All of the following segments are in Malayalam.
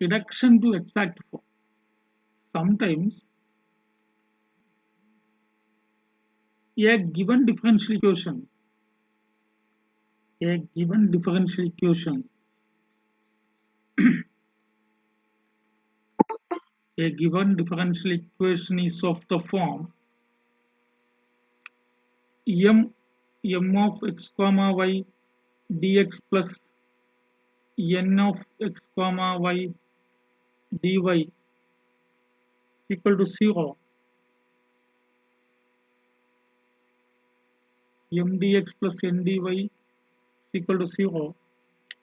reduction to exact form. Sometimes a given differential equation, a given differential equation, a given differential equation is of the form m of x comma y dx plus n of x comma y dy is equal to 0. M dx plus n dy is equal to 0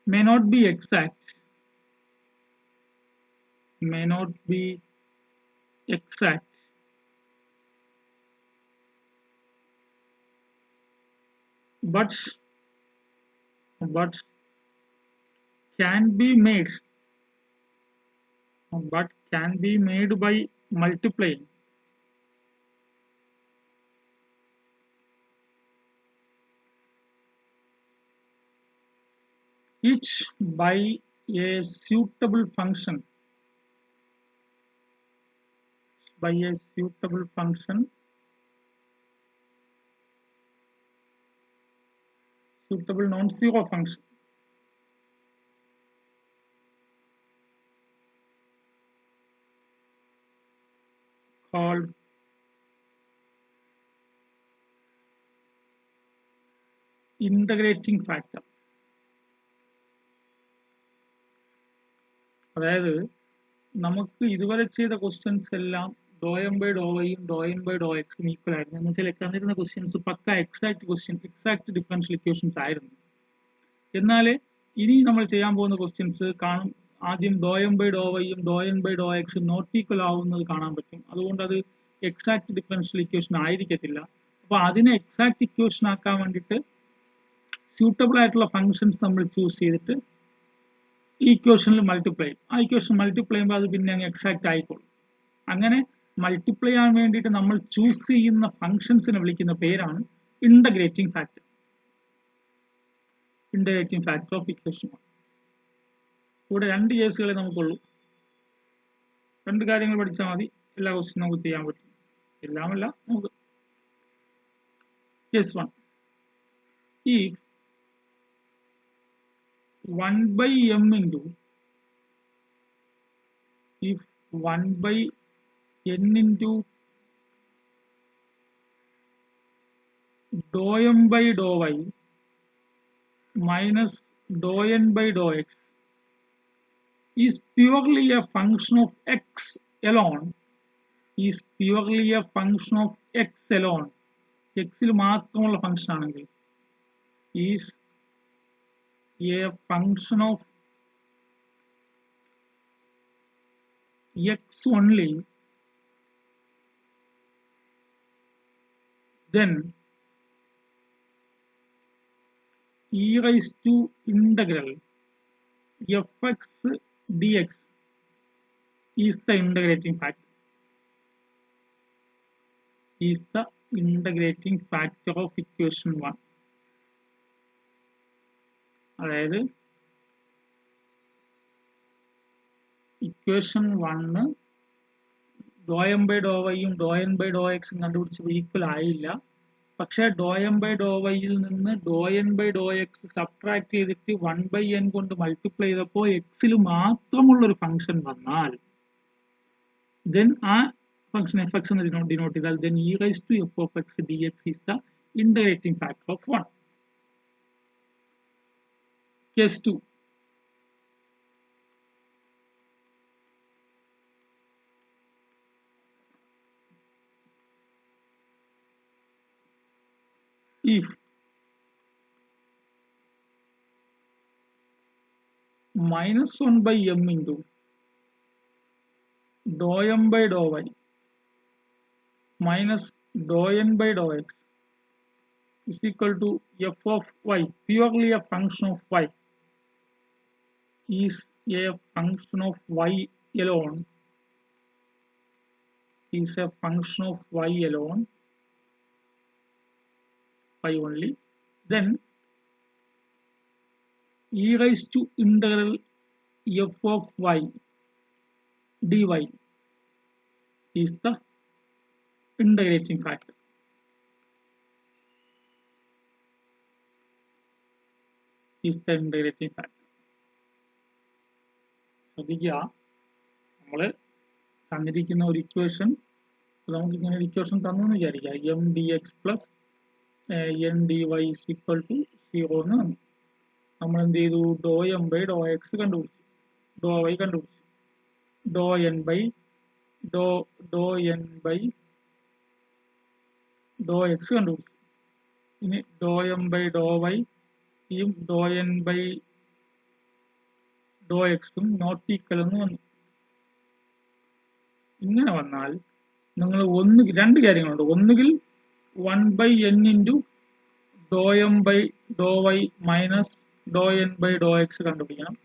may not be exact, may not be exact, but but can be made, but can be made by multiplying each by a suitable function, by a suitable function, suitable non-zero function. Called integrating factor. അതായത് നമുക്ക് ഇതുവരെ ചെയ്ത ക്വസ്റ്റ്യൻസ് എല്ലാം ഡോ എം ബൈ ഡോ വൈയും ഡോ എൻ ബൈ ഡോ എക്സും ഈക്വൽ ആയിരുന്നു എന്ന് വെച്ചാൽ തന്നിരുന്ന ക്വസ്റ്റ്യൻസ് പക്ക exact question, exact differential equations ആയിരുന്നു. എന്നാൽ ഇനി നമ്മൾ ചെയ്യാൻ പോകുന്ന ക്വസ്റ്റ്യൻസ് കാണും ആദ്യം ഡോ എം ബൈ ഡോ വൈയും ഡോ എൻ ബൈ ഡോ എക്സും നോട്ട് ഈക്വൽ ആവുന്നത് കാണാൻ പറ്റും. അതുകൊണ്ട് അത് എക്സാക്ട് ഡിഫറൻഷ്യൽ ഇക്വേഷൻ ആയിരിക്കത്തില്ല. അപ്പോൾ അതിനെ എക്സാക്ട് ഇക്വേഷൻ ആക്കാൻ വേണ്ടിയിട്ട് സ്യൂട്ടബിൾ ആയിട്ടുള്ള ഫങ്ഷൻസ് നമ്മൾ ചൂസ് ചെയ്തിട്ട് ഈ ഇക്വേഷനിൽ മൾട്ടിപ്ലൈ ചെയ്യും. ആ ഇക്വേഷൻ മൾട്ടിപ്ലൈ ചെയ്യുമ്പോൾ അത് പിന്നെ അങ്ങ് എക്സാക്ട് ആയിക്കോളും. അങ്ങനെ മൾട്ടിപ്ലൈ ചെയ്യാൻ വേണ്ടിയിട്ട് നമ്മൾ ചൂസ് ചെയ്യുന്ന ഫങ്ഷൻസിനെ വിളിക്കുന്ന പേരാണ് integrating factor. Integrating factor of equation. ഇവിടെ രണ്ട് കേസുകളെ നമുക്കുള്ളൂ. രണ്ട് കാര്യങ്ങൾ പഠിച്ചാൽ മതി, എല്ലാ ക്വസ്റ്റ്യൻ നമുക്ക് ചെയ്യാൻ പറ്റും. എല്ലാമല്ല, നമുക്ക് case 1. If 1 by m into, if 1 by n into dou m by dou y minus dou n by dou x is purely a function of x alone, is purely a function of x alone, x ൽ മാത്രമുള്ള ഫംഗ്ഷൻ ആണെങ്കിൽ is a function of x only, then e raised to integral fx dx is the integrating factor, is the integrating factor of equation 1. അതായത് equation 1 dou M by dou വൈയും ഡോ എൻ ബൈ ഡോ എക്സും കണ്ടുപിടിച്ചപ്പോൾ ഈക്വൽ ആയില്ല. പക്ഷേ ഡോ എം ബൈ ഡോ വൈയിൽ നിന്ന് dou N by Dr X subtract ചെയ്തിട്ട് 1 ബൈ എൻ കൊണ്ട് മൾട്ടിപ്ലൈ ചെയ്തപ്പോൾ എക്സിൽ മാത്രമുള്ള ഒരു ഫംഗ്ഷൻ വന്നാൽ ദെൻ ആ ഫംഗ്ഷൻ എഫ് എക്സ് എന്ന് ഡിനോട്ട് ചെയ്താൽ then e raise to F of X D X is the integrating factor of 1. Case 2. If minus 1 by m into dou m by dou y minus dou n by dou x is equal to f of y, purely a function of y, is a function of y alone, is a function of y alone, y only, then e raised to integral f of y dy is the integrating factor. ശ്രദ്ധിക്കുക, നമ്മൾ തന്നിരിക്കുന്ന ഒരു ഇക്വേഷൻ, നമുക്ക് ഇങ്ങനെ ഒരു ഇക്വേഷൻ തന്നെന്ന് വിചാരിക്കുക, M D X plus N D Y is equal to 0 എന്ന് തന്നു. നമ്മൾ എന്ത് ചെയ്തു? Do M by Dr X കണ്ടുപിടിച്ചു, ഡോ വൈ കണ്ടുപിടിച്ചു, do N by Dr X കണ്ടുപിടിച്ചു. ഇനി do M by Dr Y ഈ ഡോ എൻ ബൈ ഡോ എക്സും നോട്ട് ഈക്വൽ എന്ന് വന്നു. ഇങ്ങനെ വന്നാൽ നിങ്ങൾ രണ്ട് കാര്യങ്ങളുണ്ട്. ഒന്നുകിൽ 1/n into Dr M by Dr Y minus Dr N by Dr X കണ്ടുപിടിക്കണം.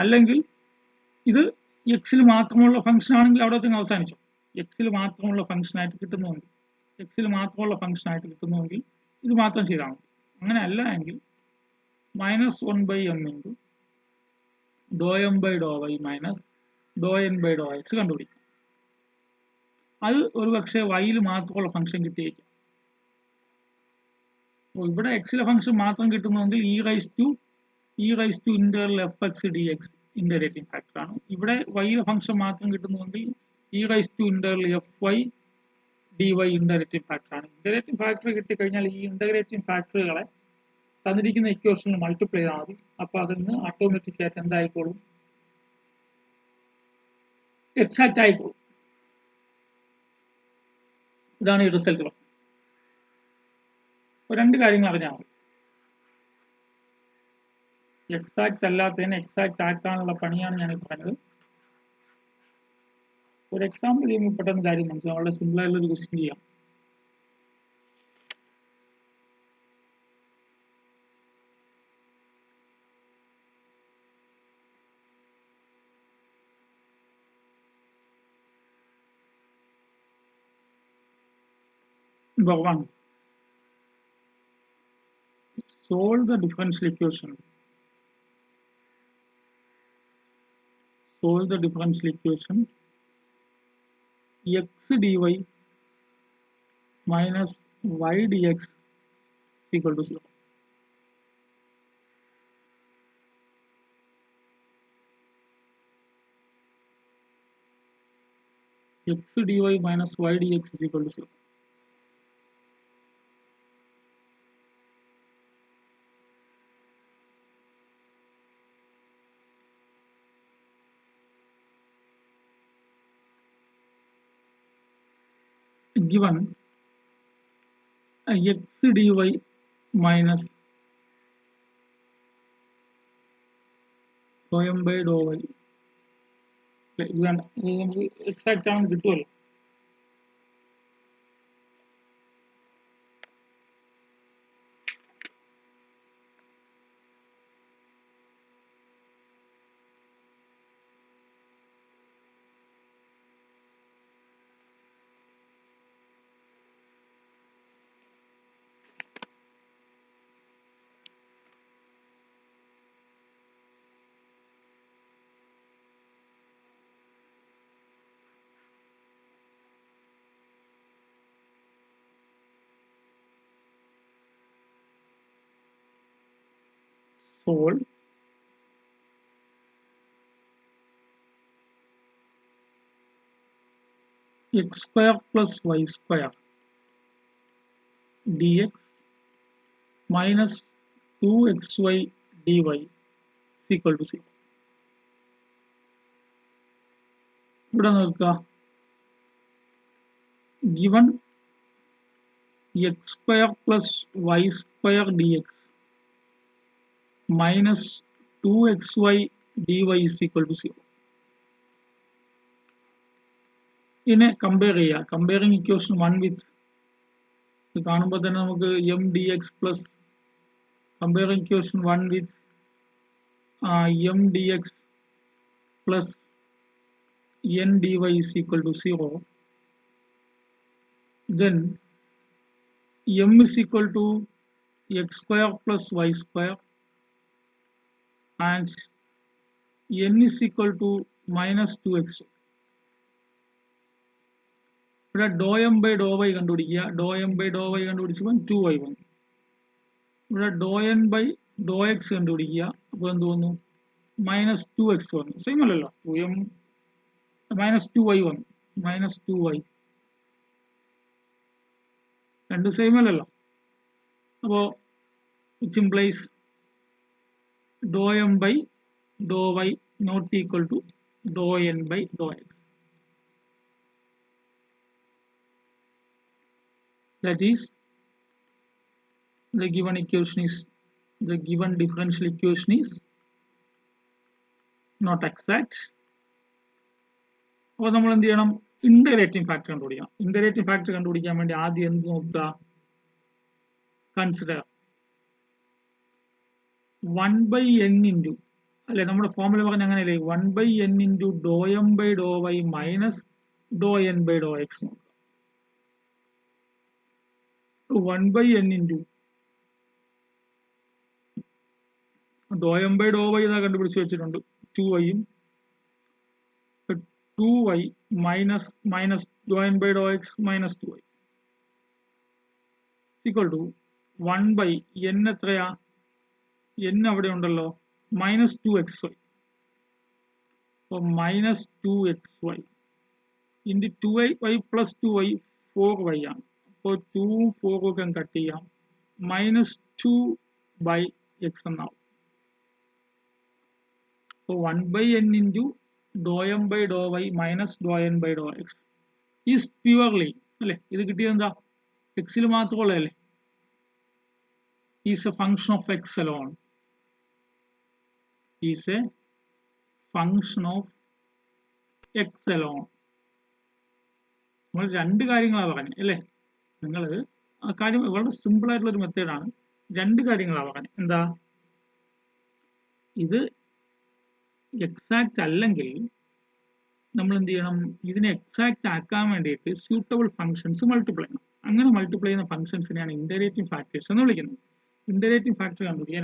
അല്ലെങ്കിൽ ഇത് എക്സിൽ മാത്രമുള്ള ഫംഗ്ഷൻ ആണെങ്കിൽ അവിടെ തന്നെ അവസാനിച്ചു. എക്സിൽ മാത്രമുള്ള ഫംഗ്ഷൻ ആയിട്ട് കിട്ടുന്നുവെങ്കിൽ ഇത് മാത്രം ചെയ്താൽ മതി. അങ്ങനെ അല്ല എങ്കിൽ -1/m into Dr M by Dr Y minus Dr N by Dr X കണ്ടുപിടിക്കും. അത് ഒരു പക്ഷേ വൈയിൽ മാത്രമുള്ള ഫംഗ്ഷൻ കിട്ടിയേക്കാം. അപ്പോൾ ഇവിടെ എക്സിലെ ഫംഗ്ഷൻ മാത്രം കിട്ടുന്നുവെങ്കിൽ E raise to integral F X D X integrating factor ആണ്. ഇവിടെ വൈയിലെ ഫംഗ്ഷൻ മാത്രം കിട്ടുന്നുവെങ്കിൽ E raise to integral F Y D Y integrating factor ആണ്. ഇന്റഗ്രേറ്റിംഗ് ഫാക്ടർ കിട്ടിക്കഴിഞ്ഞാൽ ഈ ഇന്റഗ്രേറ്റിംഗ് ഫാക്ടറുകളെ തന്നിരിക്കുന്ന ഇക്വേഷനിൽ മൾട്ടിപ്ലൈ ചെയ്താൽ മതി. അപ്പോൾ അതിന് ഓട്ടോമാറ്റിക് ആയിട്ട് എന്തായിക്കോളും? എക്സാക്റ്റ് ആയിക്കോളും. ഇതാണ് ഈ റിസൾട്ട്. രണ്ട് കാര്യങ്ങൾ അറിഞ്ഞാൽ മതി. എക്സാക്റ്റ് അല്ലാത്തതിനെ എക്സാക്റ്റ് ആക്കാനുള്ള പണിയാണ് ഞാൻ പറഞ്ഞത്. ഒരു എക്സാമ്പിൾ ചെയ്യുമ്പോൾ പെട്ടെന്ന് കാര്യം മനസ്സിലാവും. വളരെ സിമ്പിൾ ആയിട്ടുള്ള ഒരു ക്വസ്റ്റ്യൻ ചെയ്യാം. Number 1, solve the differential equation. X dy minus y dx is equal to 0. X dy minus y dx is equal to 0. Given x dy minus dou m by dou y, exact ആണ് കിട്ടുമല്ലോ. Solve x square plus y square dx minus 2xy dy is equal to 0. ഇവിടെ നോക്കുക, given x square plus y square dx minus 2xy dy is equal to 0. ഇതിനെ കമ്പയർ ചെയ്യുക. കമ്പയറിംഗ് ഇക്വേഷൻ 1 വിത്ത് കാണുമ്പോൾ തന്നെ നമുക്ക് M D X plus comparing equation 1 with M D X plus N D Y is equal to 0. Then m is equal to x square plus y square and n is equal to minus 2x. ഇവിടെ dou M by Dr Y കണ്ടുപിടിക്കുക. Dou M by Dr Y കണ്ടുപിടിച്ചപ്പോൾ 2y വന്നു. ഇവിടെ dou N by Dr X കണ്ടുപിടിക്കുക. അപ്പോൾ എന്ത് വന്നു? -2x വന്നു. സെയിം അല്ലല്ലോ, 2m -2y വന്നു. -2y രണ്ട് സെയിം അല്ലല്ലോ. അപ്പോൾ which implies dow M by Dr Y not equal to Dr N by Dr X. That is, the given differential equation is not exact. അപ്പോൾ നമ്മൾ എന്ത് ചെയ്യണം? ഇന്റഗ്രേറ്റിംഗ് ഫാക്ടർ കണ്ടുപിടിക്കണം. ഇന്റഗ്രേറ്റിംഗ് ഫാക്ടർ കണ്ടുപിടിക്കാൻ വേണ്ടി ആദ്യം എന്ത് നോക്കുക? കൺസിഡർ 1/n ഇൻറ്റു, അല്ലെ നമ്മുടെ ഫോർമുല പറഞ്ഞ അങ്ങനെയല്ലേ, 1/n into Dr M by Dr Y minus Dr N by Dr X നോക്കുക. 1/n into Dr M by Dr Y ഇതാ കണ്ടുപിടിച്ച് വെച്ചിട്ടുണ്ട്, 2yയും 2y minus Dr N by Dr X minus 2y equal to 1/n എത്രയാ? n അവിടെ ഉണ്ടല്ലോ, -2xy. അപ്പോൾ -2xy into 2y plus 2y 4y ആണ്. അപ്പോൾ 2 4 ഒക്കെ കട്ട് ചെയ്യാം, -2/x എന്നാവും. അപ്പോൾ 1/n into Dr M by Dr Y minus Dr N by Dr X is purely, അല്ലെ ഇത് കിട്ടിയത് എന്താ? എക്സിൽ മാത്രമുള്ളതല്ലേ, is a function of X alone. is a function of x alone. നമ്മൾ രണ്ട് കാര്യങ്ങളാണ് പറഞ്ഞത് അല്ലേ? നിങ്ങൾ ആ കാര്യം വളരെ സിമ്പിൾ ആയിട്ടുള്ള ഒരു മെത്തേഡാണ്. രണ്ട് കാര്യങ്ങളാണ് പറഞ്ഞത്. എന്താ? ഇത് എക്സാക്റ്റ് അല്ലെങ്കിൽ നമ്മൾ എന്ത് ചെയ്യണം? ഇതിനെ എക്സാക്റ്റ് ആക്കാൻ വേണ്ടിയിട്ട് സ്യൂട്ടബിൾ ഫംഗ്ഷൻസ് മൾട്ടിപ്ലൈ ചെയ്യണം. അങ്ങനെ മൾട്ടിപ്ലൈ ചെയ്യുന്ന ഫംഗ്ഷൻസിനെയാണ് ഇന്റഗ്രേറ്റിംഗ് ഫാക്ടേഴ്സ് എന്ന് വിളിക്കുന്നത്. ഇന്റഗ്രേറ്റിംഗ് ഫാക്ടർ കണ്ടുപിടിക്കുക.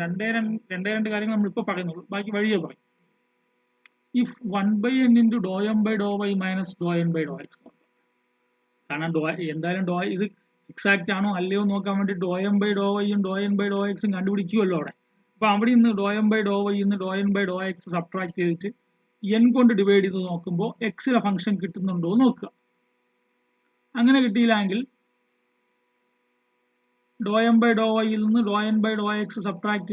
രണ്ട് കാര്യങ്ങൾ നമ്മൾ ഇപ്പോൾ പറയുന്നുള്ളൂ, ബാക്കി വഴിയെ പറയും. If 1/n into Dr M by Dr Y minus Dr N by Dr X, കാരണം എന്തായാലും ഇത് എക്സാക്റ്റ് ആണോ അല്ലയോ നോക്കാൻ വേണ്ടി ഡോ എം ബൈ ഡോ വൈയും ഡോ എൻ ബൈ ഡോ എക്സും കണ്ടുപിടിക്കുമല്ലോ അവിടെ. അപ്പോൾ അവിടെ നിന്ന് dou M by Dr Y നിന്ന് dou N by Dr X subtract ചെയ്തിട്ട് n കൊണ്ട് ഡിവൈഡ് ചെയ്ത് നോക്കുമ്പോൾ എക്സിലെ ഫംഗ്ഷൻ കിട്ടുന്നുണ്ടോ എന്ന് നോക്കുക. അങ്ങനെ കിട്ടിയില്ലെങ്കിൽ ഡോ എം ബൈ ഡോ വൈയിൽ നിന്ന് dou N by Dr X subtract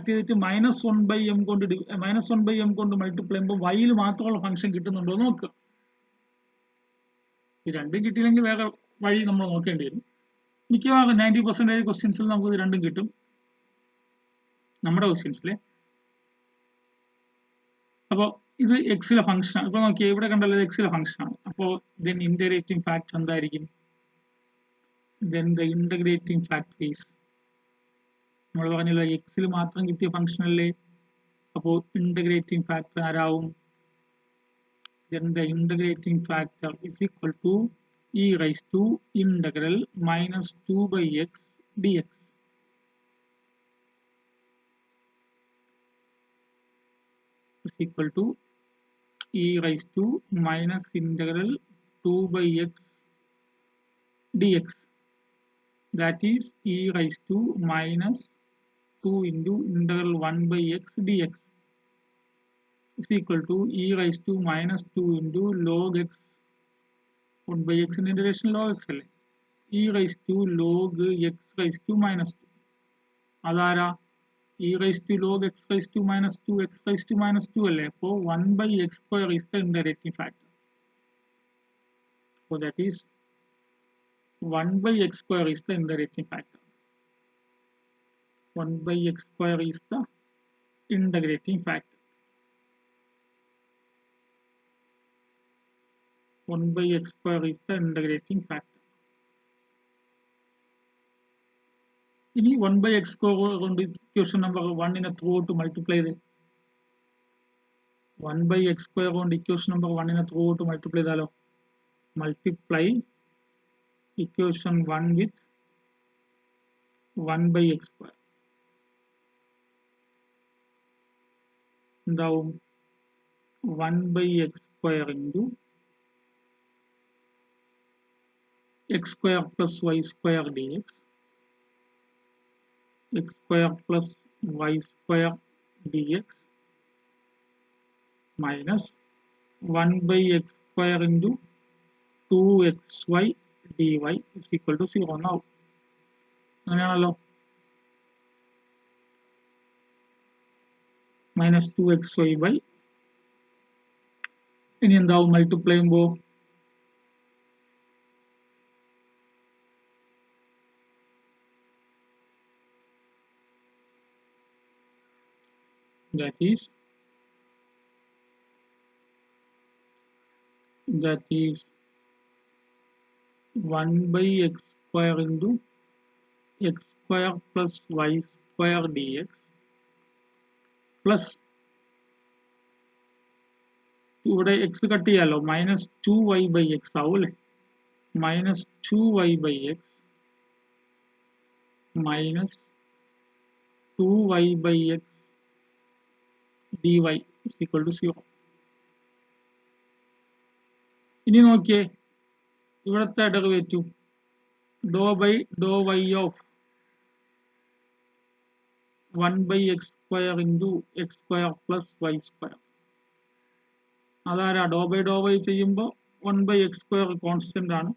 ചെയ്തിട്ട് -1/m കൊണ്ട് മൾട്ടിപ്ലൈ ചെയ്യുമ്പോൾ വൈയിൽ മാത്രമുള്ള ഫംഗ്ഷൻ കിട്ടുന്നുണ്ടോ എന്ന് നോക്കുക. ഈ രണ്ടും കിട്ടിയില്ലെങ്കിൽ വേറെ വഴി നമ്മൾ നോക്കേണ്ടി വരും. മിക്കവാറും 90% ക്വസ്റ്റ്യൻസിൽ നമുക്ക് ഇത് രണ്ടും കിട്ടും, നമ്മുടെ ക്വസ്റ്റ്യൻസിൽ. അപ്പോൾ ഇത് എക്സിലെ ഫംഗ്ഷൻ, ഇപ്പോൾ നോക്കിയാൽ ഇവിടെ കണ്ടല്ലോ എക്സിലെ ഫംഗ്ഷൻ ആണ്. അപ്പോൾ ദെൻ ഇന്റഗ്രേറ്റിംഗ് ഫാക്ടർ എന്തായിരിക്കും? then the integrating factor is, നമ്മൾ പറഞ്ഞല്ലോ എക്സിൽ മാത്രം കിട്ടിയ ഫംഗ്ഷൻ അല്ലേ, അപ്പോൾ ഇന്റഗ്രേറ്റിംഗ് ഫാക്ടർ ആരാവും? then the integrating factor is equal to e raised to integral -2/x dx. is equal to e raised to minus integral 2/x dx. That is e raised to minus 2 into integral 1/x dx is equal to e raised to minus 2 into log x 1/x integration log x അല്ലേ, e raised to log x raised to minus 2. അതാരാ? e raised to log x raised to minus 2 x raised to minus 2 അല്ലേ. അപ്പോൾ 1/x square is the integrating factor. So that is 1/x square is the integrating factor. 1/x square is the integrating factor. 1/x square is the integrating factor. ഇനി 1/x square കൊണ്ട് equation number 1 throughout multiply ചെയ്ത് 1/x square കൊണ്ട് equation number 1 throughout multiply ചെയ്താലോ? Multiply equation 1 with 1/x square. എന്താവും? 1/x square into x square plus y square dx, x square plus y square dx minus 1 by x square into 2xy dy is equal to 0 now. അങ്ങനെയാണല്ലോ. minus 2xy by ഇനി എന്താവും മൾട്ടിപ്ലൈ ചെയ്യുമ്പോൾ that is 1 by x square into x square plus y square dx plus ഇവിടെ x കട്ട് ചെയ്യാലോ minus 2y by x ആവും അല്ലേ, minus 2y by x minus 2y by x dy is equal to 0. ഇനി നോക്കിയേ ഇവിടുത്തെ derivative dow by Dr y of 1 by x square into x square plus y square. അതാരാ ഡോ ബൈ ഡോ y ചെയ്യുമ്പോൾ 1 by x square കോൺസ്റ്റന്റ് ആണ്,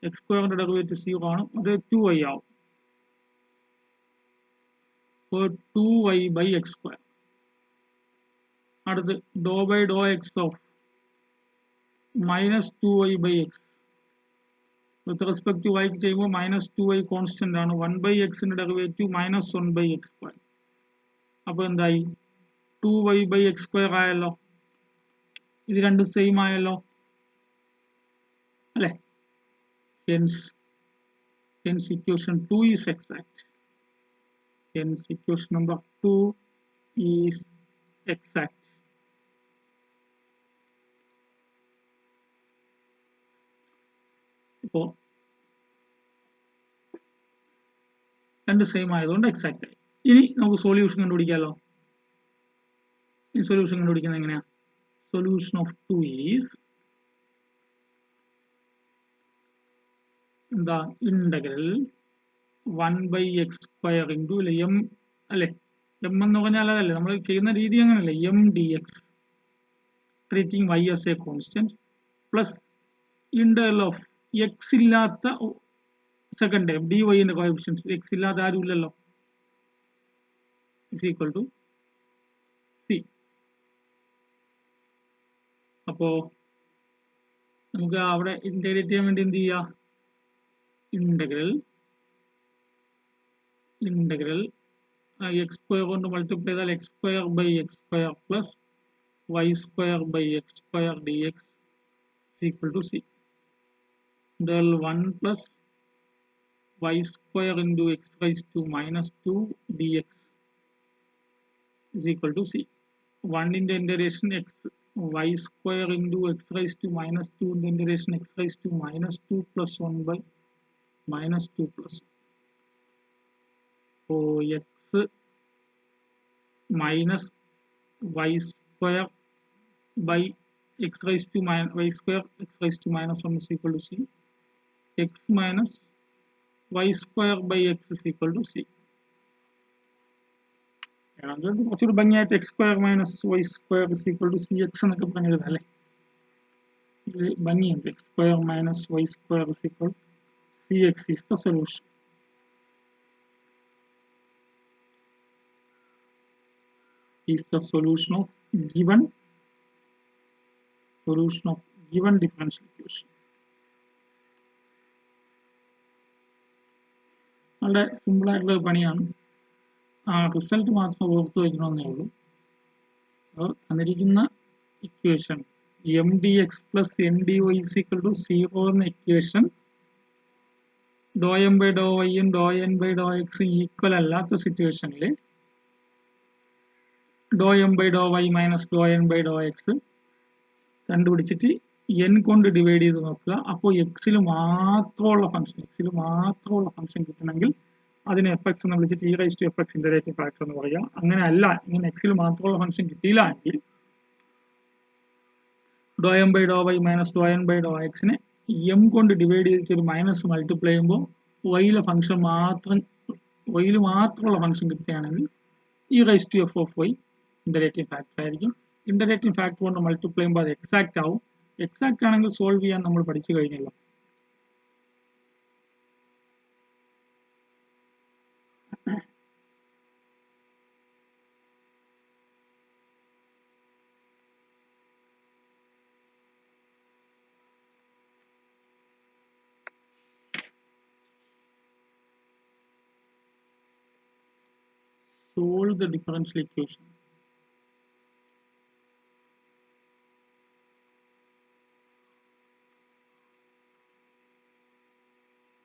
x square ഡെറിവേറ്റീവ് 0 ആണ്, അത് 2y ആവും. അപ്പോൾ 2y by x square. അടുത്ത് dou by dou x of minus 2y by x with respect to y ചെയ്യുമ്പോൾ minus 2y കോൺസ്റ്റന്റ് ആണ്, 1 by x ന്റെ derivative minus 1 by x square. അപ്പോൾ എന്തായി 2y by x square ആയല്ലോ, ഇത് രണ്ടും സെയിം ആയല്ലോ അല്ലേ. hence equation 2 is exact. Hence equation number 2 is exact. അപ്പോൾ രണ്ട് സെയിം ആയതുകൊണ്ട് എക്സാക്റ്റ് ആയി. ഇനി നമുക്ക് സൊല്യൂഷൻ കണ്ടുപിടിക്കാമല്ലോ. ഈ സൊല്യൂഷൻ കണ്ടുപിടിക്കുന്നത് എങ്ങനെയാ? സൊല്യൂഷൻ ഓഫ് 2 ഈസ് എന്താ integral 1 by x square into m അല്ലെ, m എന്ന് പറഞ്ഞാൽ അതല്ലേ നമ്മൾ ചെയ്യുന്ന രീതി അങ്ങനല്ലേ, m dx treating y as a constant plus integral of x ഇല്ലാത്ത സെക്കൻഡ് ടൈം dy ന്റെ കോഎഫിഷ്യൻസ്, x ഇല്ലാത്ത ആരും ഇല്ലല്ലോ, is equal to c. അപ്പോ നമുക്ക് അവിടെ ഇന്റഗ്രേറ്റ് ചെയ്യാൻ വേണ്ടി എന്ത് ചെയ്യാം, ഇന്റഗ്രൽ x സ്ക്വയർ കൊണ്ട് മൾട്ടിപ്ലൈ ചെയ്താൽ x square by x square plus y square by x square dx is equal to c. Integral 1 plus y square into x raised to minus 2 dx is equal to c. 1 in the integration x y square into x raised to minus 2 in the integration x raised to minus 2 plus 1 by minus 2 plus. So x minus y square by x raised to minus y square x raised to minus 1 is equal to c. X minus y square by x is equal to c. കുറച്ചുകൂടി ഭംഗിയായിട്ട് x square minus y square is equal to cx എന്നൊക്കെ പറഞ്ഞത് അല്ലേ, ഇത് ഭംഗിയുണ്ട്. x square minus y square is equal to cx is the solution. Is the solution of given differential equation. വളരെ സിമ്പിൾ ആയിട്ടുള്ള പണിയാണ്, റിസൾട്ട് മാത്രം ഓർത്തു വയ്ക്കണമെന്നേ ഉള്ളൂ. തന്നിരിക്കുന്ന equation M D X plus N D Y is equal to 0 എന്ന equation dou M by dou വൈയും ഡോ എൻ ബൈ ഡോ എക്സും ഈക്വൽ അല്ലാത്ത സിറ്റുവേഷനിൽ dou M by Dr Y minus Dr N by Dr X കണ്ടുപിടിച്ചിട്ട് എൻ കൊണ്ട് ഡിവൈഡ് ചെയ്ത് നോക്കുക. അപ്പോൾ എക്സിൽ മാത്രമുള്ള ഫംഗ്ഷൻ കിട്ടണമെങ്കിൽ അതിനെ എഫ് എക്സ് എന്ന് വിളിച്ചിട്ട് E raise to F X integrating factor എന്ന് പറയുക. അങ്ങനെ അല്ല, ഇങ്ങനെ എക്സിൽ മാത്രമുള്ള ഫംഗ്ഷൻ കിട്ടിയില്ല എങ്കിൽ dou M by Dr Y minus Dr N by dou എക്സിനെ എം കൊണ്ട് ഡിവൈഡ് ചെയ്തിട്ട് ഒരു മൈനസ് മൾട്ടിപ്ലൈ ചെയ്യുമ്പോൾ വൈയിലെ ഫംഗ്ഷൻ മാത്രം വൈയിൽ മാത്രമുള്ള ഫംഗ്ഷൻ കിട്ടുകയാണെങ്കിൽ E raise to F of Y integrating factor ആയിരിക്കും. ഇന്റഗ്രേറ്റിംഗ് ഫാക്ടർ കൊണ്ട് മൾട്ടിപ്ലൈ ചെയ്യുമ്പോൾ അത് എക്സാക്ട് ആവും. എക്സാക്ട് ആണെങ്കിൽ സോൾവ് ചെയ്യാൻ നമ്മൾ പഠിച്ചു കഴിഞ്ഞല്ലോ. Solve the differential equation.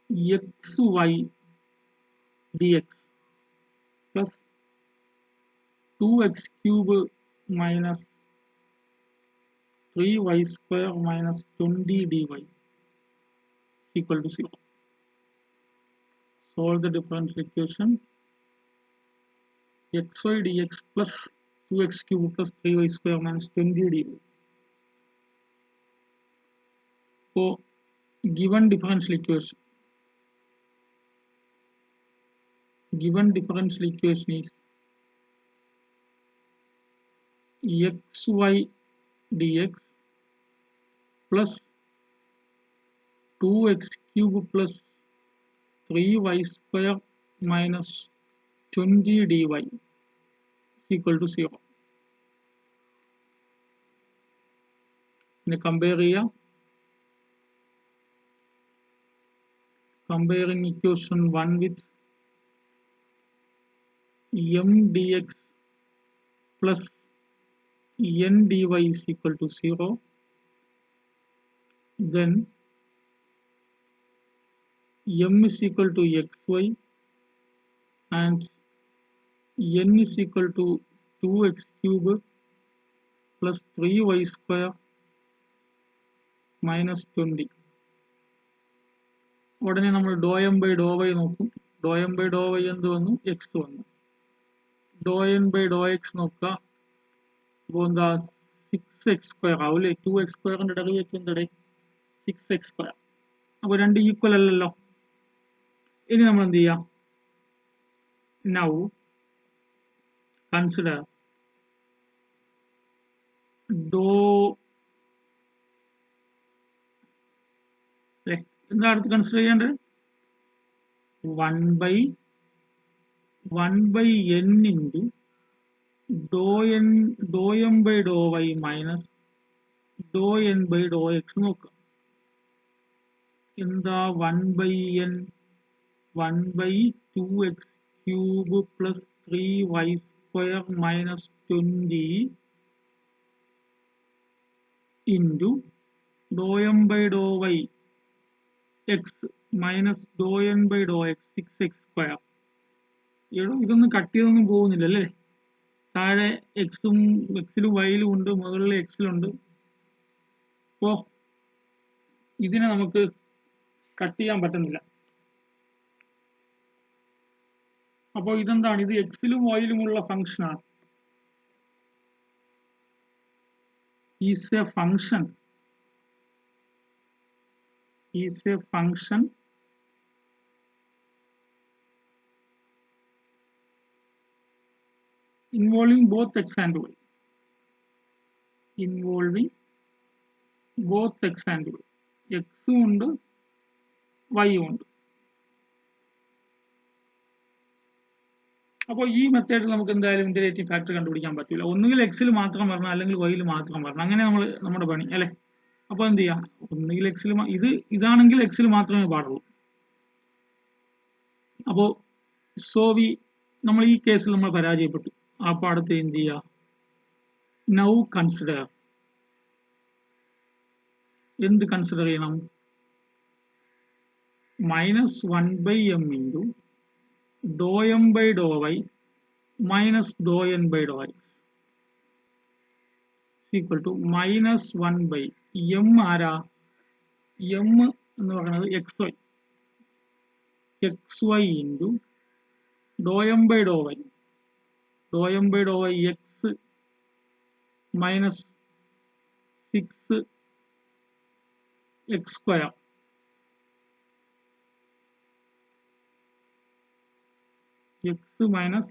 xy dx plus 2x cube minus 3y square minus 20 dy is equal to 0. Solve the differential equation. xy dx plus 2x cube plus 3y square minus 20 dy. So, given differential equation is xy dx plus 2x cube plus 3y square minus 20 dy is equal to 0. Compare here. Comparing equation 1 with m dx plus n dy is equal to 0. Then m is equal to xy and n is equal to 2x cube plus 3y square minus 20. ഉടനെ നമ്മൾ ഡോ എം ബൈ ഡോ വൈ നോക്കും. ഡോ എം ബൈ ഡോ വൈ എന്ത് വന്നു? എക്സ് വന്നു. ഡോ എൻ ബൈ ഡോ എക്സ് നോക്കുക. അപ്പോൾ എന്താ 6x സ്ക്വയർ ആവും അല്ലേ? 2x സ്ക്വയറിന്റെ ഡെറിവേറ്റീവ് എന്താ? 6x square. അപ്പോൾ രണ്ട് ഈക്വൽ അല്ലല്ലോ. ഇനി നമ്മൾ എന്ത് ചെയ്യാം? നൗ കൺസിഡർ ഡോ അല്ലേ? എന്താ അടുത്ത് കൺസിഡർ ചെയ്യേണ്ടത്? 1 by n into dow M by Dr Y minus Dr N by Dr X നോക്കുക. എന്താ 1 by n 1 by 2x cube plus 3y square minus 20 into dow M by Dr Y X minus Dr N by Dr X 6x square. ഇതൊന്നും കട്ട് ചെയ്തൊന്നും പോകുന്നില്ല അല്ലേ? താഴെ എക്സിലും വൈയിലും ഉണ്ട്, മുകളിൽ എക്സിലുണ്ട്. അപ്പോ ഇതിനെ നമുക്ക് കട്ട് ചെയ്യാൻ പറ്റുന്നില്ല. അപ്പോൾ ഇതെന്താണ്? ഇത് എക്സിലും വൈയിലുമുള്ള ഫംഗ്ഷനാണ്. Is a function involving both x and y. x ഉണ്ട് y ഉണ്ട്. അപ്പോൾ ഈ മെത്തേഡിൽ നമുക്ക് എന്തായാലും ഇന്റഗ്രേറ്റിംഗ് ഫാക്ടർ കണ്ടുപിടിക്കാൻ പറ്റില്ല. ഒന്നുകിൽ എക്സിൽ മാത്രം വരണം, അല്ലെങ്കിൽ വൈയിൽ മാത്രം വരണം. അങ്ങനെ നമ്മുടെ പണി അല്ലേ? അപ്പോൾ എന്ത് ചെയ്യാം? ഒന്നുകിൽ എക്സിൽ ഇതാണെങ്കിൽ എക്സിൽ മാത്രമേ പാടുള്ളൂ. അപ്പോൾ നമ്മൾ ഈ കേസിൽ നമ്മൾ പരാജയപ്പെട്ടു. ആ പാടത്ത് എന്ത് ചെയ്യുക? നൗ കൺസിഡർ എന്ത് കൺസിഡർ ചെയ്യണം? -1 by m into dow M by Dr Y minus Dr N by Dr X equal to -1 by m ആരാ? m എന്ന് പറയുന്നത് xy into dow M by Dr Y X minus 6 x square x minus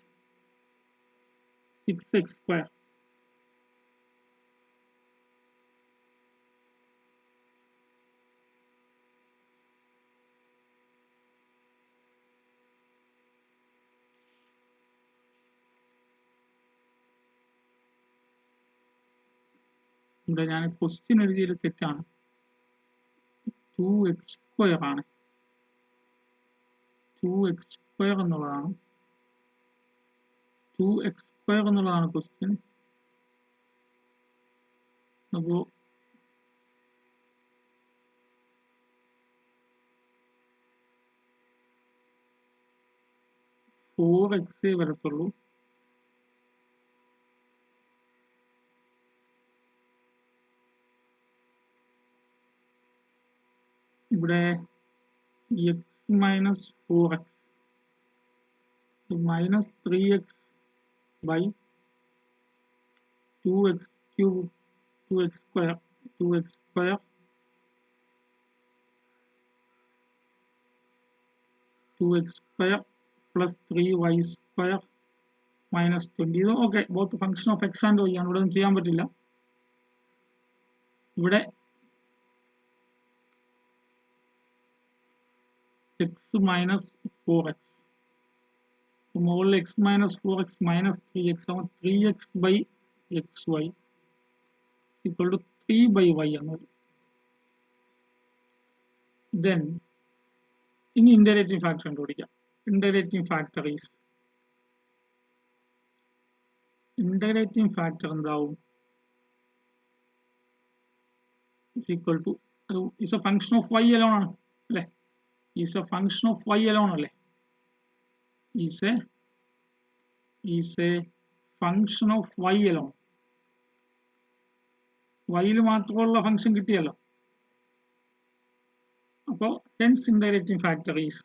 6x square. ഇവിടെ ഞാൻ ക്വസ്റ്റ്യൻ എഴുതിയത് തെറ്റാണ്. 2x square ആണ്. 2x square എന്നുള്ളതാണ് 2x square എന്നുള്ളതാണ് ക്വസ്റ്റ്യൻ. അപ്പോൾ 4x വരത്തുള്ളൂ. ഇവിടെ x minus 4x minus 3x by 2x cube 2x square 2x square 2x square plus 3y square minus 20. ഇത് okay, both function of X and Y ആണ്. ഇവിടെ ഒന്നും ചെയ്യാൻ പറ്റില്ല. ഇവിടെ എക്സ് മൈനസ് 4x, മുകളിൽ X minus 4x minus 3x ആകുമ്പോൾ 3x by X Y equal to 3 by Y എന്നത്. ദെൻ ഇനി ഇന്റഗ്രേറ്റിംഗ് ഫാക്ടർ കണ്ടുപിടിക്കാം. ഇന്റഗ്രേറ്റിംഗ് ഫാക്ടർ ഈസ് എന്താവും? is equal to is a function of y alone ആണ് അല്ലേ? is a function of y alone അല്ലേ? is a function of y alone. y ൽ മാത്രമുള്ള ഫംഗ്ഷൻ കിട്ടിയല്ലോ. അപ്പോൾ hence integrating factor is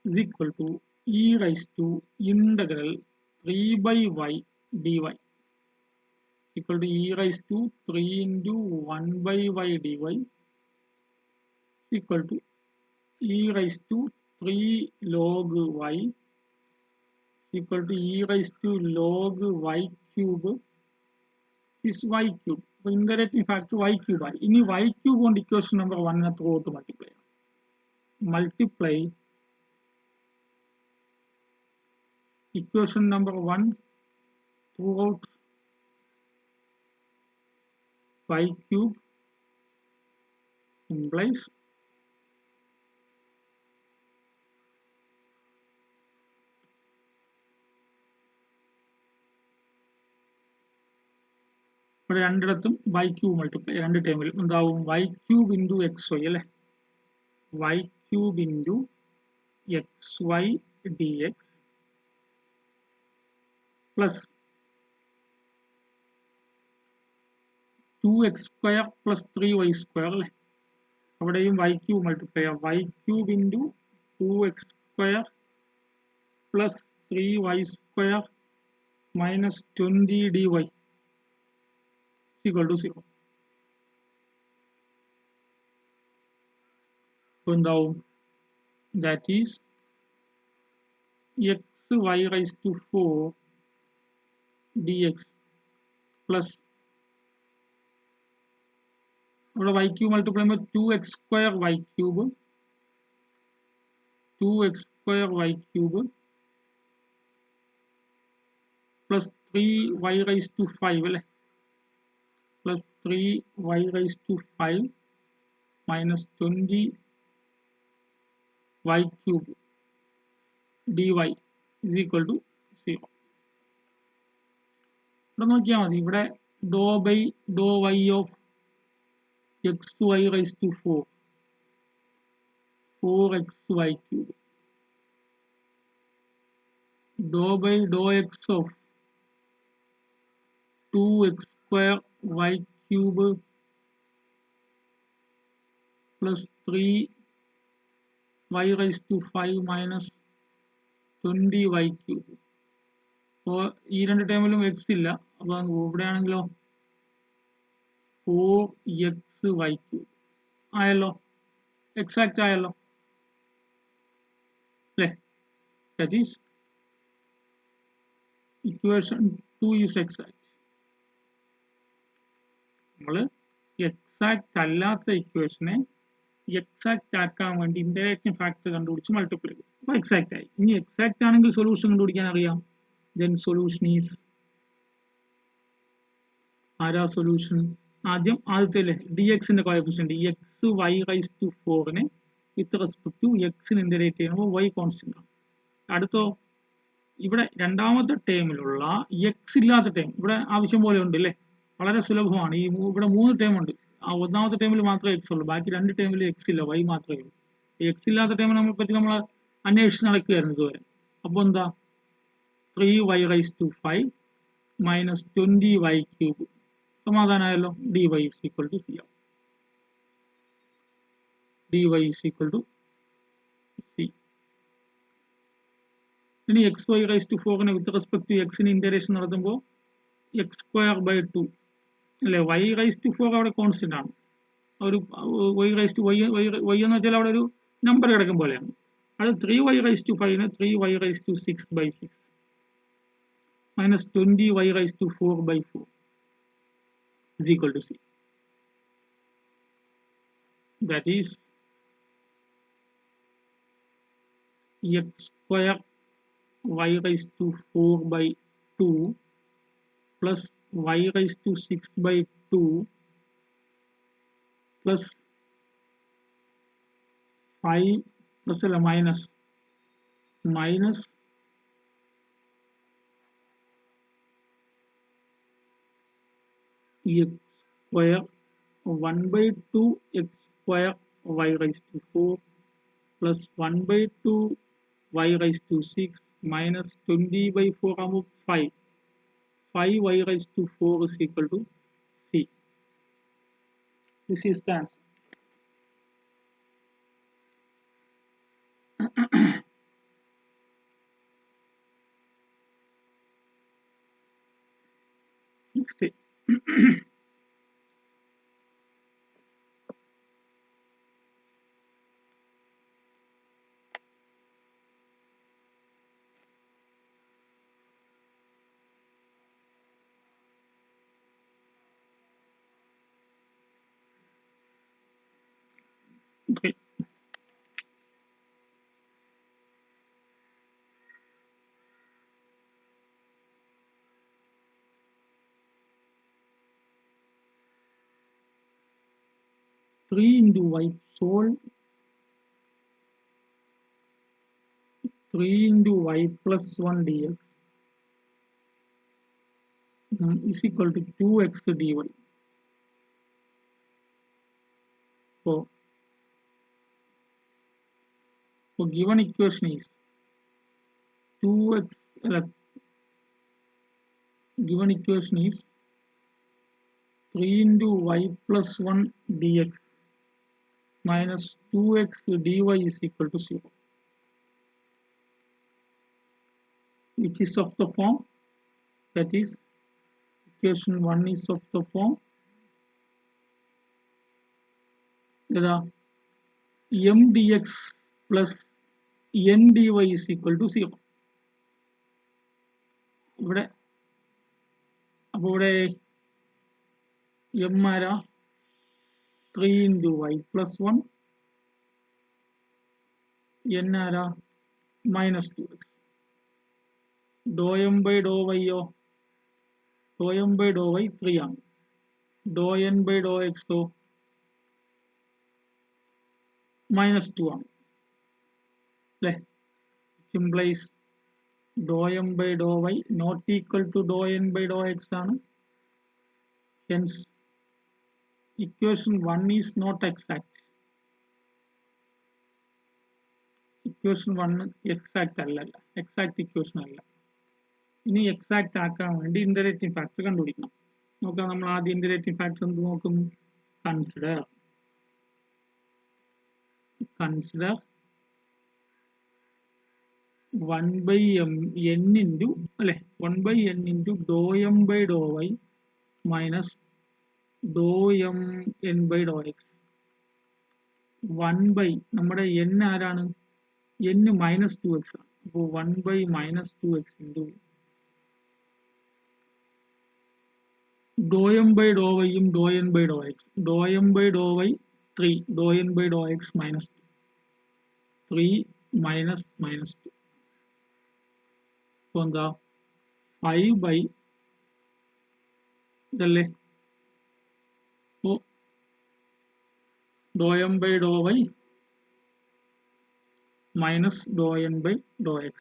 is equal to e raised to integral 3 by y dy equal to e raised to 3 into 1 by y dy equal to e raised to 3 log y equal to e raised to log y cube is y cube. So integrating factor y cube ആയി. ഇനി y cube കൊണ്ട് equation number 1 throughout multiply equation number 1 throughout y cube implies ഇവിടെ രണ്ടിടത്തും y cube multiply രണ്ട് ടേമിലും എന്താവും? y cube into xy അല്ലേ? y cube into xy dx plus 2x square plus 3y square അല്ലേ? അവിടെയും y cube multiply ചെയ്യാം. y cube into 2x square plus 3y square minus 20 dy equal to 0. അപ്പോൾ എന്താവും? that is xy raised to 4 dx plus ഇവിടെ y cube multiply ചെയ്യുമ്പോൾ 2x square y cube 2x square y cube plus 3y raised to 5 അല്ലേ? plus 3y raised to 5 minus 20 y cube dy is equal to 0. ഇവിടെ നോക്കിയാൽ മതി. ഇവിടെ dou by Dr y of xy raised to 4xy cube dou by dou x of 2x square y cube plus 3 y raised to 5 minus 20y cube. അപ്പോൾ ഈ രണ്ട് ടേമിലും എക്സ് ഇല്ല. അപ്പോൾ ഇവിടെയാണെങ്കിലോ 4xy cube ആയല്ലോ, എക്സാക്റ്റ് ആയല്ലോ അല്ലേ? That is equation 2 is exact. നമ്മൾ എക്സാക്റ്റ് അല്ലാത്ത ഇക്വേഷനെ എക്സാക്റ്റ് ആക്കാൻ വേണ്ടി ഇന്റഗ്രേറ്റിംഗ് ഫാക്ടർ കണ്ടുപിടിച്ച് മൾട്ടിപ്ലൈ ചെയ്യും. അപ്പോൾ എക്സാക്റ്റ് ആയി. ഇനി എക്സാക്റ്റ് ആണെങ്കിൽ സൊല്യൂഷൻ കണ്ടുപിടിക്കാൻ അറിയാം. ദെൻ സൊല്യൂഷൻ ഈസ് ആരാ സൊല്യൂഷൻ? ആദ്യം ആദ്യത്തെ ഡി എക്സിന്റെ coefficient X Y raise to 4നെ വിത്ത് റെസ്പെക്ട് ടു എക്സിന് ഇന്റഗ്രേറ്റ് ചെയ്യുമ്പോൾ വൈ കോൺസ്റ്റന്റ് ആണ്. അടുത്തോ ഇവിടെ രണ്ടാമത്തെ ടേമിലുള്ള എക്സ് ഇല്ലാത്ത ടേം ഇവിടെ ആവശ്യം പോലെ ഉണ്ട് അല്ലേ? വളരെ സുലഭമാണ്. ഈ ഇവിടെ 3 ടേം ഉണ്ട്. ആ ഒന്നാമത്തെ ടേമിൽ മാത്രമേ എക്സ് ഉള്ളൂ, ബാക്കി 2 ടേമിൽ എക്സ് ഇല്ല, വൈ മാത്രമേ ഉള്ളൂ. എക്സ് ഇല്ലാത്ത ടേമിനെ നമ്മൾ അന്വേഷിച്ച് നടക്കുകയായിരുന്നു ഇതുവരെ. അപ്പോൾ എന്താ 3y raise to 5 minus 20y cube സമാധാനമായല്ലോ. dy is equal to c. dy is equal to c. ഇനി എക്സ് വൈ റൈസ് ടു 4നെ വിത്ത് റെസ്പെക്ട് ടു എക്സിന് ഇന്റഗ്രേഷൻ നടത്തുമ്പോൾ എക്സ് സ്ക്വയർ ബൈ 2 അല്ലെ? വൈ റൈസ് ടു 4 അവിടെ കോൺസ്റ്റന്റ് ആണ്. ഒരു വൈ റൈസ് ടു വൈ എന്ന് വെച്ചാൽ അവിടെ ഒരു നമ്പർ കിടക്കും പോലെയാണ്. അത് 3y റൈസ് ടു 5ന് 3y raise to 6 by 6 minus 20y raise to 4 by 4 is equal to c. That is x square y raised to 4 by 2 plus y raised to 6 by 2 plus 5 plus minus x square 1 by 2 x square y raised to 4 plus 1 by 2 y raised to 6 minus 20 by 4 ആകുമ്പോൾ 5y raised to 4 is equal to c. This is the answer. Next. Okay. Three into y solve 3 into y plus 1 dx is equal to 2x dy. So given equation is 2x. Given equation is 3 into y plus 1 dx minus 2x dy is equal to 0, which is of the form, that is equation 1 is of the form m dx plus n dy is equal to 0. ഇവിടെ അപ്പോൾ ഇവിടെ m ആരാ 3 into y plus 1, n ആരാ minus 2x. Dou M by dou വൈയോ dou M by Dr Y 3 ആണ്. ഡോ എൻ ബൈ ഡോ എക്സോ minus 2 ആണ് അല്ലേ? So implies dou M by Dr Y not equal to Dr N by Dr X ആണ്. Hence equation 1 is not exact. Equation 1 exact അല്ല, exact equation അല്ല. ഇനി എക്സാക്ട് ആക്കാൻ വേണ്ടി ഇന്റഗ്രേറ്റിംഗ് ഫാക്ടർ കണ്ടുപിടിക്കണം. നോക്കാം, നമ്മൾ ആദ്യം ഇന്റഗ്രേറ്റിംഗ് ഫാക്ടർ എന്ത് നോക്കും? കൺസിഡർ 1 by n into അല്ലെ 1 by n into dou m by dou y minus dou m n by dou x 1 by നമ്മുടെ n ആരാണ് n minus 2x ആണ് അപ്പോൾ 1 by minus 2x into dou m by dou y യും dou n by dou x dou m by dou y 3 dou n by dou x minus 2 3 minus minus 2 അപ്പോൾ എന്താ 5 by ഇതല്ലേ അപ്പോൾ dou m by dou y minus dou n by dou x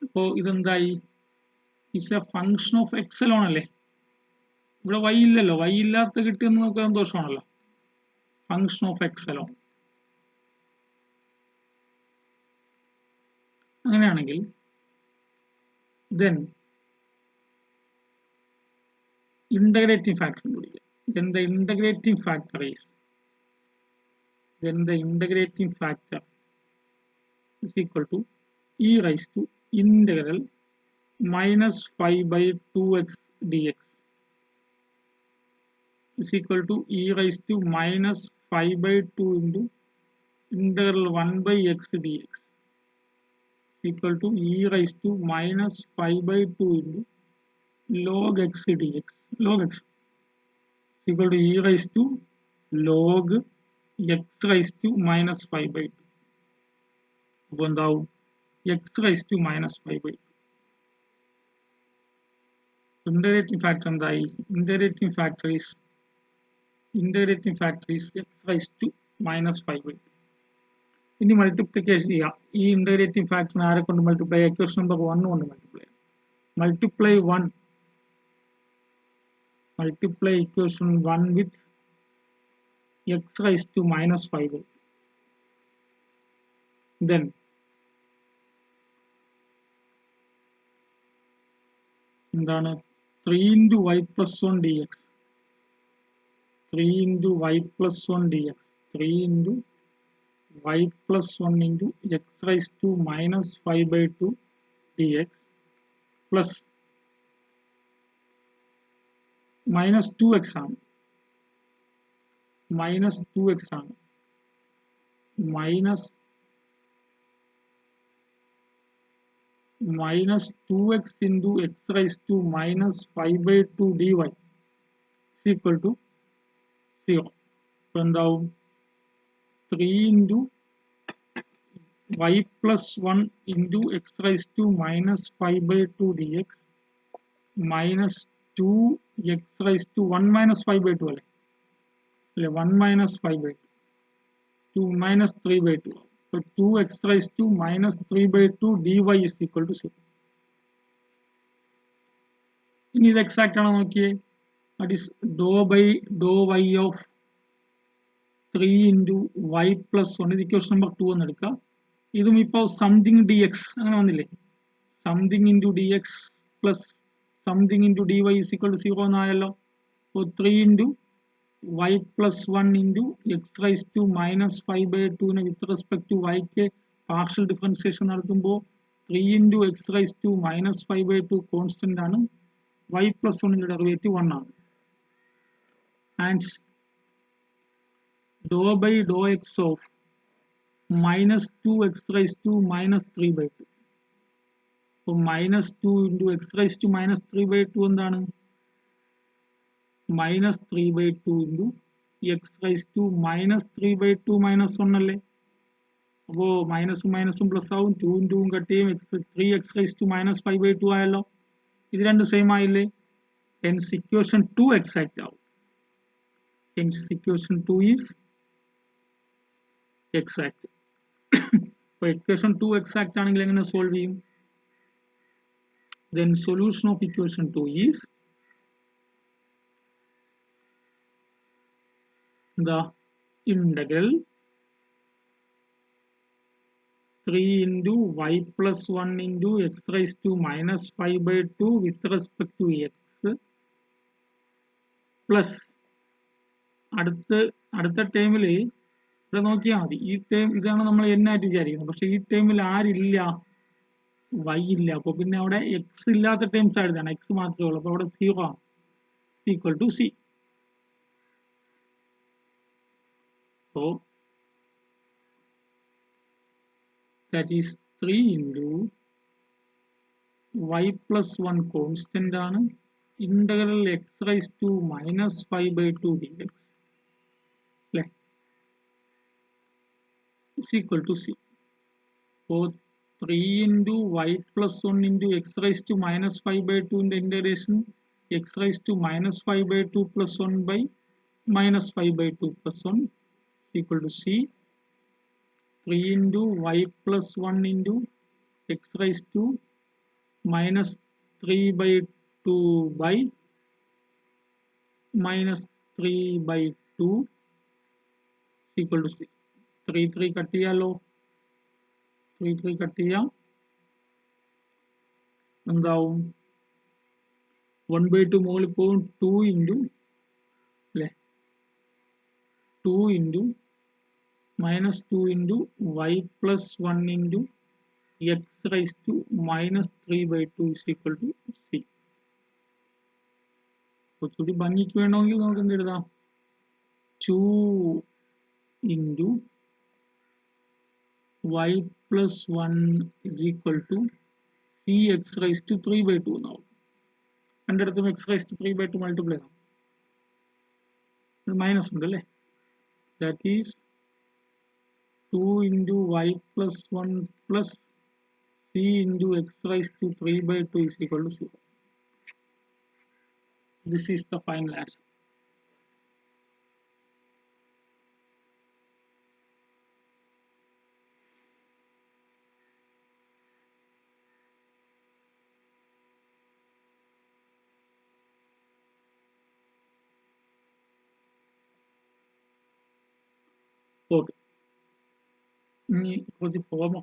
അപ്പോൾ ഇതെന്തായി is a function of X alone അല്ലേ ഇവിടെ y ഇല്ലല്ലോ y ഇല്ലാത്ത കിട്ടിയെന്ന് നമുക്ക് സന്തോഷമാണല്ലോ ഫംഗ്ഷൻ ഓഫ് എക്സ് അലോൺ അങ്ങനെയാണെങ്കിൽ then integrating factor കണ്ടുപിടിക്കുക then the integrating factor is equal to e raised to integral minus 5 by 2x dx is equal to e raised to minus 5 by 2 into integral 1 by x dx is equal to e raised to minus 5 by 2 into log x dx log x is equal to e raised to log x raised to minus 5 by 2 അപ്പോൾ എന്താവും x raised to minus 5 by 2 integrating factor എന്തായി integrating factor is x raised to minus 5 by 2 ഇനി മൾട്ടിപ്ലിക്കേഷൻ ചെയ്യാം ഈ ഇന്റഗ്രേറ്റിംഗ് ഫാക്ടറിനെ ആരെ കൊണ്ട് മൾട്ടിപ്ലൈ ഇക്വേഷൻ നമ്പർ 1 കൊണ്ട് multiply multiply equation 1 with x raised to minus 5 then എന്താണ് 3 into y plus 1 dx 3 into y plus 1 dx 3 into y plus 1 into x raised to minus 5 by 2 dx plus minus 2x ആണ് minus 2x ആണ് minus 2x into x raised to minus 5 by 2 dy is equal to 0 അപ്പോൾ എന്താവും 3 into y plus 1 into x raised to minus 5 by 2 dx minus 2x raised to 1 minus 5 by 2 അല്ലേ 1 minus 5 by 2 2 minus 3 by 2 so 2x raised to minus 3 by 2 dy is equal to 0 ഇനി ഇത് എക്സാക്റ്റ് ആണോ നോക്കിയേ that is dou y of 3 into y plus 1 ഇത് ഇക്വേഷൻ നമ്പർ 2 എന്ന് എടുക്കുക ഇതും ഇപ്പോൾ സംതിങ് dx അങ്ങനെ വന്നില്ലേ something into dx plus something into dy is equal to 0 എന്നായല്ലോ അപ്പോൾ 3 into y plus 1 into x raised to minus 5 by 2 നെ with respect to y ക്ക് പാർഷ്യൽ ഡിഫറൻസിയേഷൻ നടത്തുമ്പോൾ 3 into x raised to minus 5 by 2 constant ആണ് y plus 1 ന്റെ ഡെറിവേറ്റീവ് 1 ആണ് and dou by dou x of minus 2x raised to minus 3 by 2 so minus 2 into x raised to minus 3 by 2 എന്താണ് minus 3 by 2 into x raised to minus 3 by 2 minus 1 അല്ലേ അപ്പോൾ മൈനസും മൈനസും പ്ലസ് ആവും 2 2 കട്ട് ചെയ്യും 3x raised to minus 5 by 2 ആയല്ലോ ഇത് രണ്ട് സെയിം ആയില്ലേ hence equation 2 exact ആവും hence equation 2 is exact അപ്പോൾ equation 2 exact ആണെങ്കിൽ എങ്ങനെ സോൾവ് ചെയ്യും then solution of equation 2 is the integral 3 into y plus 1 into x raised to minus 5 by 2 with respect to x plus അടുത്ത ടേമിൽ ഇവിടെ നോക്കിയാൽ മതി. ഈ ടേം ഇതാണ് നമ്മൾ n ആയിട്ട് വിചാരിക്കുന്നത്. പക്ഷെ ഈ ടേമിൽ ആരില്ല? y ഇല്ല. അപ്പൊ പിന്നെ അവിടെ x ഇല്ലാത്ത ടേംസ് ആയിട്ടാണ്, x മാത്രമേ ഉള്ളൂ. അപ്പൊ അവിടെ 0 ആണ്. Equal to c. So that is 3 into y plus 1 constant ആണ്, integral x raised to minus 5 by 2 dx അല്ലേ, is equal to c. So 3 into y plus 1 into x raised to minus 5 by 2 in the integration x raised to minus 5 by 2 plus 1 by minus 5 by 2 plus 1 is equal to c. 3 into y plus 1 into x raised to minus 3 by 2 by minus 3 by 2 is equal to c. 3 cut ചെയ്യാലോ, 3 cut ചെയ്യാം. എന്താവും? 1 by 2 മുകളിൽ പോകും. 2 into അല്ലേ, 2 into minus 2 into y plus 1 into x raised to minus 3 by 2 is equal to c. കുറച്ചുകൂടി ഭംഗിക്ക് വേണമെങ്കിൽ നമുക്ക് എന്ത് എഴുതാം? 2 into y plus 1 is equal to c x raised to 3 by 2 എന്നാവും. രണ്ടിടത്തും x raised to 3 by 2 multiply ആവും. മൈനസ് ഉണ്ട് അല്ലേ. That is 2 into y plus 1 plus c into x raised to 3 by 2 is equal to 0. This is the final answer. Okay. ഇനി കുറച്ച് ഫോം